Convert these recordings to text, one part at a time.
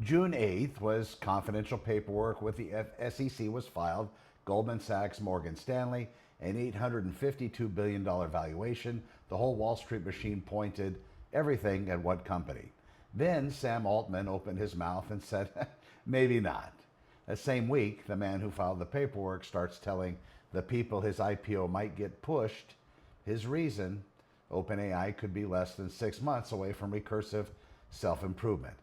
June 8th was confidential paperwork with the SEC was filed. Goldman Sachs, Morgan Stanley, an $852 billion valuation. The whole Wall Street machine pointed everything at what company. Then Sam Altman opened his mouth and said, maybe not. The same week, the man who filed the paperwork starts telling the people his IPO might get pushed. His reason, OpenAI could be less than 6 months away from recursive self-improvement.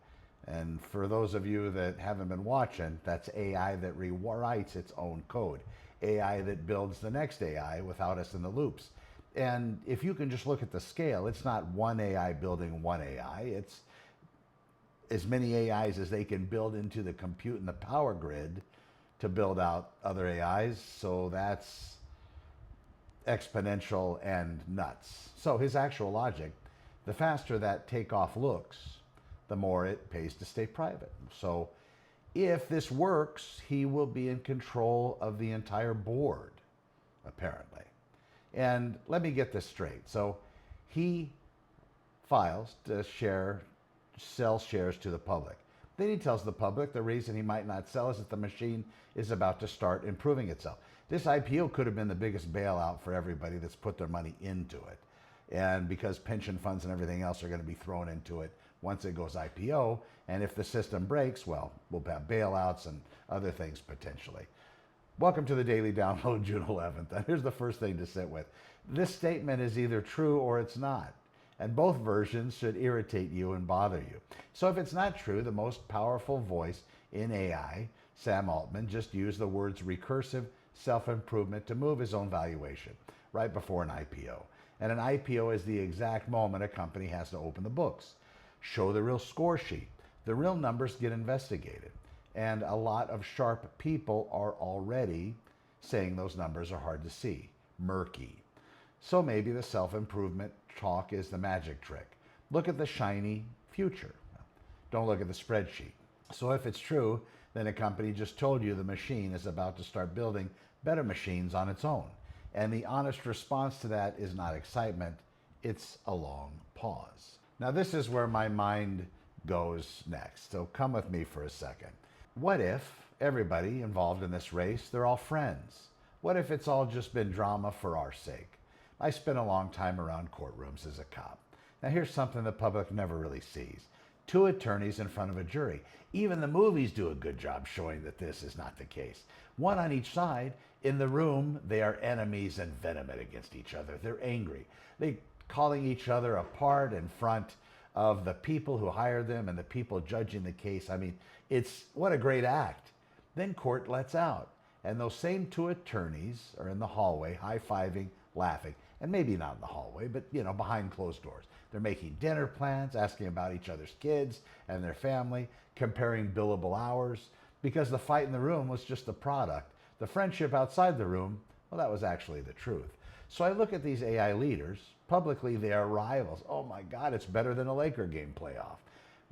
And for those of you that haven't been watching, that's AI that rewrites its own code. AI that builds the next AI without us in the loops. And if you can just look at the scale, it's not one AI building one AI. It's as many AIs as they can build into the compute and the power grid to build out other AIs. So that's exponential and nuts. So his actual logic, the faster that takeoff looks, the more it pays to stay private. So if this works, he will be in control of the entire board, apparently. And let me get this straight. So he files to sell shares to the public. Then he tells the public the reason he might not sell is that the machine is about to start improving itself. This IPO could have been the biggest bailout for everybody that's put their money into it. And because pension funds and everything else are going to be thrown into it once it goes IPO, and if the system breaks, well, we'll have bailouts and other things potentially. Welcome to the Daily Download, June 11th. And here's the first thing to sit with. This statement is either true or it's not. And both versions should irritate you and bother you. So if it's not true, the most powerful voice in AI, Sam Altman, just used the words recursive self-improvement to move his own valuation right before an IPO. And an IPO is the exact moment a company has to open the books, show the real score sheet. The real numbers get investigated. And a lot of sharp people are already saying those numbers are hard to see, murky. So maybe the self-improvement talk is the magic trick. Look at the shiny future. Don't look at the spreadsheet. So if it's true, then a company just told you the machine is about to start building better machines on its own. And the honest response to that is not excitement, it's a long pause. Now this is where my mind goes next, so come with me for a second. What if everybody involved in this race, they're all friends? What if it's all just been drama for our sake? I spent a long time around courtrooms as a cop. Now here's something the public never really sees. Two attorneys in front of a jury. Even the movies do a good job showing that this is not the case. One on each side. In the room, they are enemies and venomous against each other. They're angry. They're calling each other apart in front of the people who hired them and the people judging the case. I mean, it's what a great act. Then court lets out. And those same two attorneys are in the hallway, high-fiving, laughing. And maybe not in the hallway, but behind closed doors. They're making dinner plans, asking about each other's kids and their family, comparing billable hours, because the fight in the room was just the product. The friendship outside the room, well, that was actually the truth. So I look at these AI leaders. Publicly, they are rivals. Oh my God, it's better than a Laker game playoff.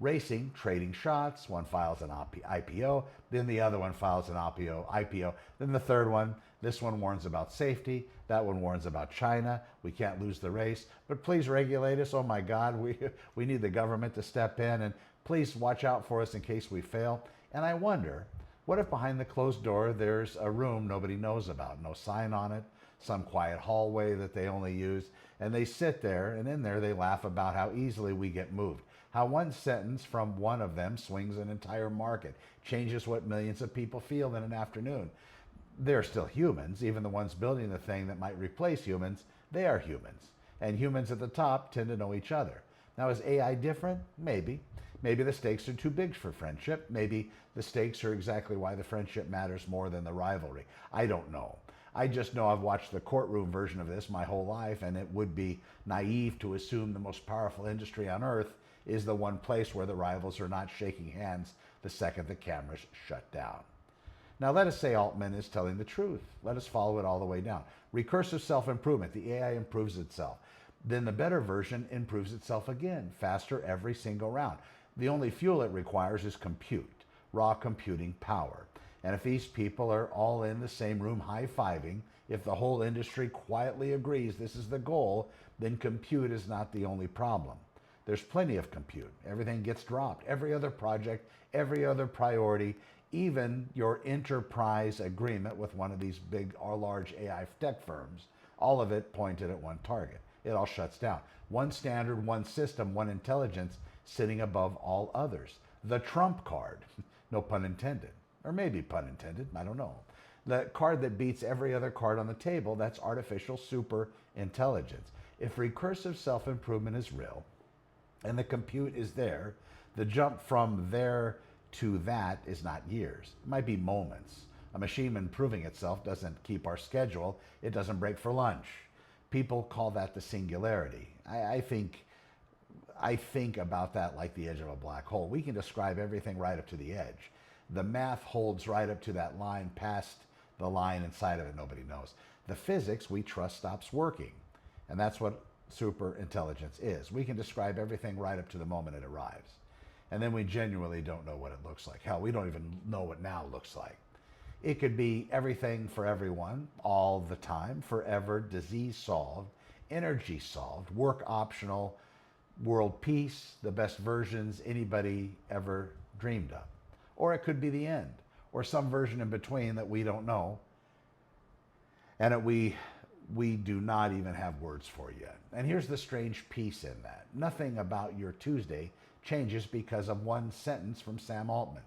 Racing, trading shots. One files an IPO, then the other one files an IPO, then the third one. This one warns about safety. That one warns about China. We can't lose the race, but please regulate us. Oh my God, we need the government to step in and please watch out for us in case we fail. And I wonder, what if behind the closed door there's a room nobody knows about, no sign on it, some quiet hallway that they only use, and they sit there, and in there they laugh about how easily we get moved, how one sentence from one of them swings an entire market, changes what millions of people feel in an afternoon. They're still humans, even the ones building the thing that might replace humans, they are humans. And humans at the top tend to know each other. Now, is AI different? Maybe. Maybe the stakes are too big for friendship. Maybe the stakes are exactly why the friendship matters more than the rivalry. I don't know. I just know I've watched the courtroom version of this my whole life, and it would be naive to assume the most powerful industry on earth is the one place where the rivals are not shaking hands the second the cameras shut down. Now let us say Altman is telling the truth. Let us follow it all the way down. Recursive self-improvement, the AI improves itself. Then the better version improves itself again, faster every single round. The only fuel it requires is compute, raw computing power. And if these people are all in the same room high-fiving, if the whole industry quietly agrees this is the goal, then compute is not the only problem. There's plenty of compute. Everything gets dropped. Every other project, every other priority, even your enterprise agreement with one of these big or large AI tech firms, all of it pointed at one target. It all shuts down. One standard, one system, one intelligence sitting above all others. The trump card, no pun intended, or maybe pun intended, I don't know. The card that beats every other card on the table, that's artificial super intelligence. If recursive self-improvement is real, and the compute is there, the jump from there to that is not years. It might be moments. A machine improving itself doesn't keep our schedule. It doesn't break for lunch. People call that the singularity. I think about that like the edge of a black hole. We can describe everything right up to the edge. The math holds right up to that line. Past the line inside of it, nobody knows. The physics we trust stops working. And that's what super intelligence is. We can describe everything right up to the moment it arrives. And then we genuinely don't know what it looks like. Hell, we don't even know what now looks like. It could be everything for everyone, all the time, forever, disease solved, energy solved, work optional, world peace, the best versions anybody ever dreamed of. Or it could be the end, or some version in between that we don't know, and that we do not even have words for yet. And here's the strange piece in that. Nothing about your Tuesday changes because of one sentence from Sam Altman.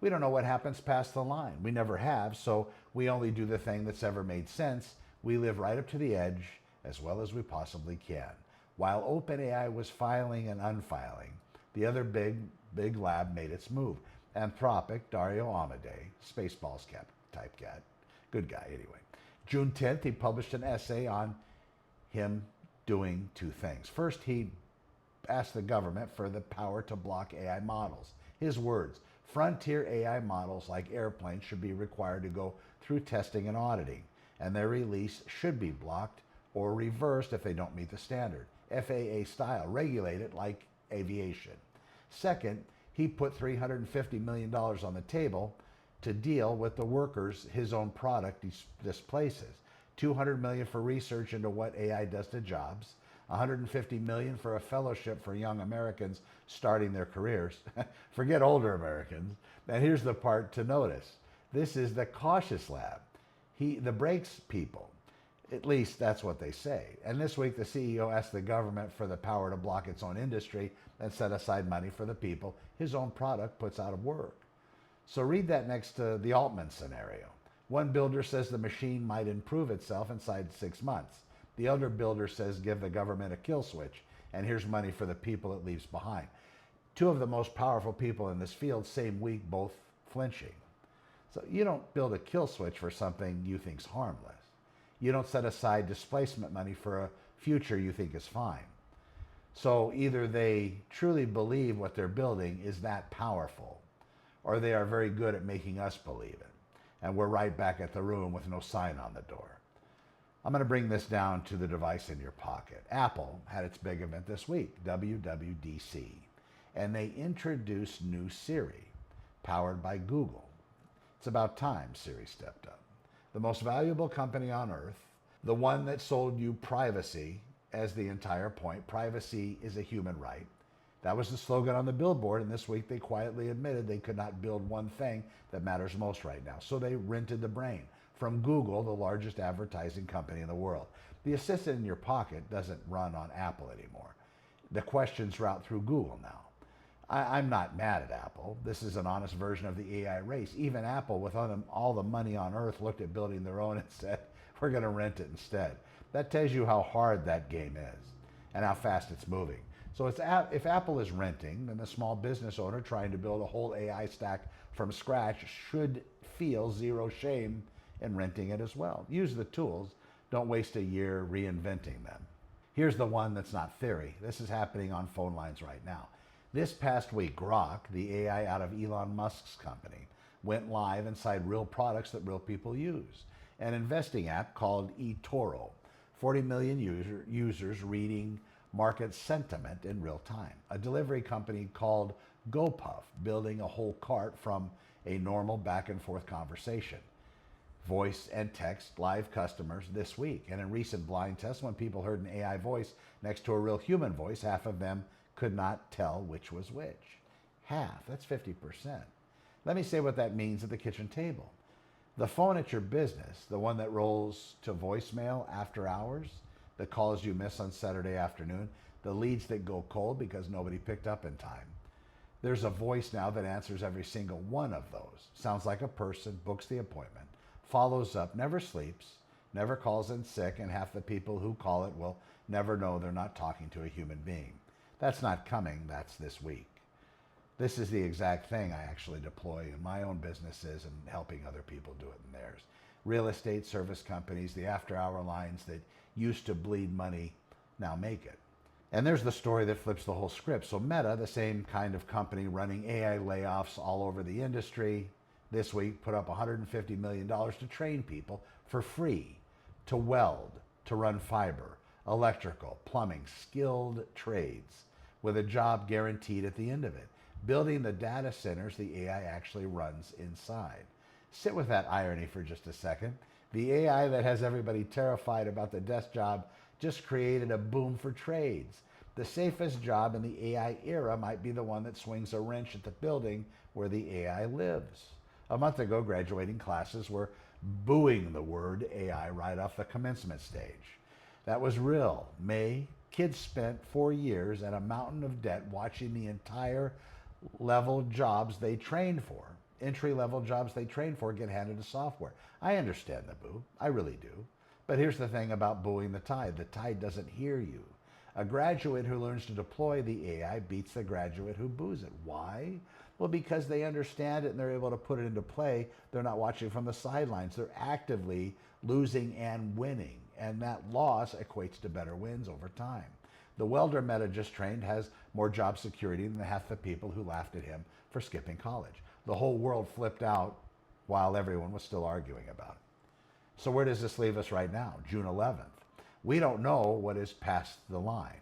We don't know what happens past the line. We never have, so we only do the thing that's ever made sense. We live right up to the edge as well as we possibly can. While OpenAI was filing and unfiling, the other big lab made its move. Anthropic, Dario Amodei, Spaceballs type cat, good guy anyway. June 10th, he published an essay on him doing two things. First, he asked the government for the power to block AI models. His words, frontier AI models like airplanes should be required to go through testing and auditing, and their release should be blocked or reversed if they don't meet the standard. FAA style, regulate it like aviation. Second, he put $350 million on the table to deal with the workers his own product displaces. $200 million for research into what AI does to jobs, $150 million for a fellowship for young Americans starting their careers. Forget older Americans. And here's the part to notice. This is the cautious lab. The brakes people. At least that's what they say. And this week the CEO asked the government for the power to block its own industry and set aside money for the people his own product puts out of work. So read that next to the Altman scenario. One builder says the machine might improve itself inside 6 months. The other builder says give the government a kill switch, and here's money for the people it leaves behind. Two of the most powerful people in this field, same week, both flinching. So you don't build a kill switch for something you think's harmless. You don't set aside displacement money for a future you think is fine. So either they truly believe what they're building is that powerful, or they are very good at making us believe it. And we're right back at the room with no sign on the door. I'm going to bring this down to the device in your pocket. Apple had its big event this week, WWDC, and they introduced new Siri, powered by Google. It's about time Siri stepped up. The most valuable company on earth, the one that sold you privacy as the entire point. Privacy is a human right. That was the slogan on the billboard, and this week they quietly admitted they could not build one thing that matters most right now. So they rented the brain from Google, the largest advertising company in the world. The assistant in your pocket doesn't run on Apple anymore. The questions route through Google now. I'm not mad at Apple. This is an honest version of the AI race. Even Apple, with all the money on earth, looked at building their own and said, we're going to rent it instead. That tells you how hard that game is and how fast it's moving. So if Apple is renting, then the small business owner trying to build a whole AI stack from scratch should feel zero shame in renting it as well. Use the tools. Don't waste a year reinventing them. Here's the one that's not theory. This is happening on phone lines right now. This past week, Grok, the AI out of Elon Musk's company, went live inside real products that real people use. An investing app called eToro, 40 million users reading market sentiment in real time. A delivery company called GoPuff, building a whole cart from a normal back and forth conversation. Voice and text live customers this week. And in recent blind tests, when people heard an AI voice next to a real human voice, half of them could not tell which was which. Half, that's 50%. Let me say what that means at the kitchen table. The phone at your business, the one that rolls to voicemail after hours, the calls you miss on Saturday afternoon, the leads that go cold because nobody picked up in time. There's a voice now that answers every single one of those. Sounds like a person, books the appointment, follows up, never sleeps, never calls in sick, and half the people who call it will never know they're not talking to a human being. That's not coming, that's this week. This is the exact thing I actually deploy in my own businesses and helping other people do it in theirs. Real estate service companies, the after-hour lines that used to bleed money now make it. And there's the story that flips the whole script. So Meta, the same kind of company running AI layoffs all over the industry, this week put up $150 million to train people for free to weld, to run fiber, electrical, plumbing, skilled trades with a job guaranteed at the end of it. Building the data centers the AI actually runs inside. Sit with that irony for just a second. The AI that has everybody terrified about the desk job just created a boom for trades. The safest job in the AI era might be the one that swings a wrench at the building where the AI lives. A month ago, graduating classes were booing the word AI right off the commencement stage. That was real. May, kids spent 4 years at a mountain of debt watching the entire level jobs they trained for, entry-level jobs they trained for, get handed to software. I understand the boo. I really do. But here's the thing about booing the tide. The tide doesn't hear you. A graduate who learns to deploy the AI beats the graduate who boos it. Why? Well, because they understand it and they're able to put it into play. They're not watching from the sidelines. They're actively losing and winning. And that loss equates to better wins over time. The welder Meta just trained has more job security than half the people who laughed at him for skipping college. The whole world flipped out while everyone was still arguing about it. So where does this leave us right now, June 11th? We don't know what is past the line.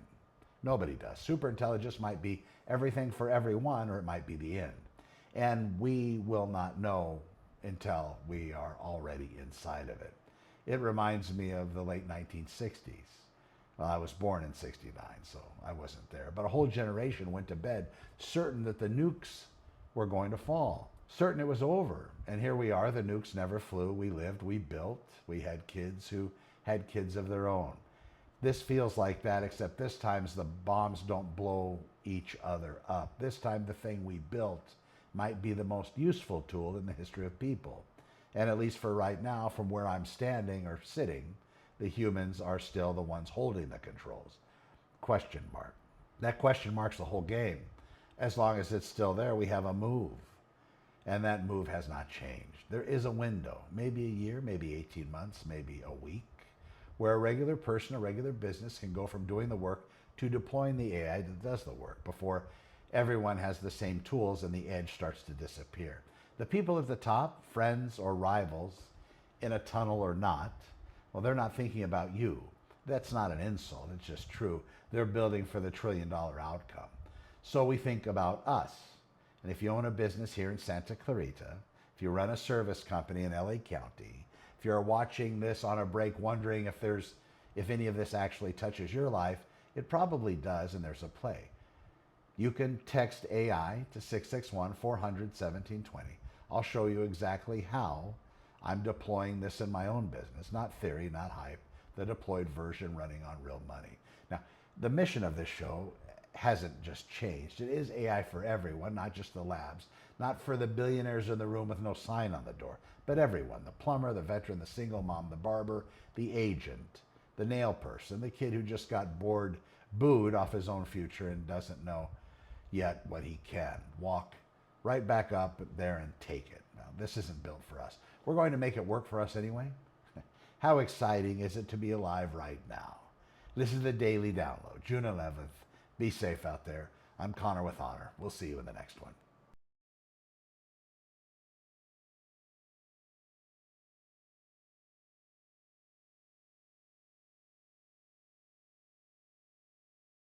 Nobody does. Superintelligence might be everything for everyone, or it might be the end. And we will not know until we are already inside of it. It reminds me of the late 1960s. Well, I was born in 69, so I wasn't there. But a whole generation went to bed certain that the nukes were going to fall, certain it was over. And here we are, the nukes never flew. We lived, we built, we had kids who had kids of their own. This feels like that, except this time the bombs don't blow each other up. This time the thing we built might be the most useful tool in the history of people. And at least for right now, from where I'm standing or sitting, the humans are still the ones holding the controls. Question mark. That question marks the whole game. As long as it's still there, we have a move. And that move has not changed. There is a window, maybe a year, maybe 18 months, maybe a week, where a regular person, a regular business can go from doing the work to deploying the AI that does the work before everyone has the same tools and the edge starts to disappear. The people at the top, friends or rivals, in a tunnel or not, well, they're not thinking about you. That's not an insult, it's just true. They're building for the $1 trillion outcome. So we think about us. And if you own a business here in Santa Clarita, if you run a service company in LA County, if you're watching this on a break wondering if any of this actually touches your life, it probably does, and there's a play. You can text AI to 661-400-1720. I'll show you exactly how I'm deploying this in my own business, not theory, not hype, the deployed version running on real money. Now, the mission of this show hasn't just changed. It is AI for everyone, not just the labs, not for the billionaires in the room with no sign on the door, but everyone, the plumber, the veteran, the single mom, the barber, the agent, the nail person, the kid who just got booed off his own future and doesn't know yet what he can. Walk right back up there and take it. Now, this isn't built for us. We're going to make it work for us anyway. How exciting is it to be alive right now? This is the Daily Download, June 11th. Be safe out there. I'm Connor with Honor. We'll see you in the next one.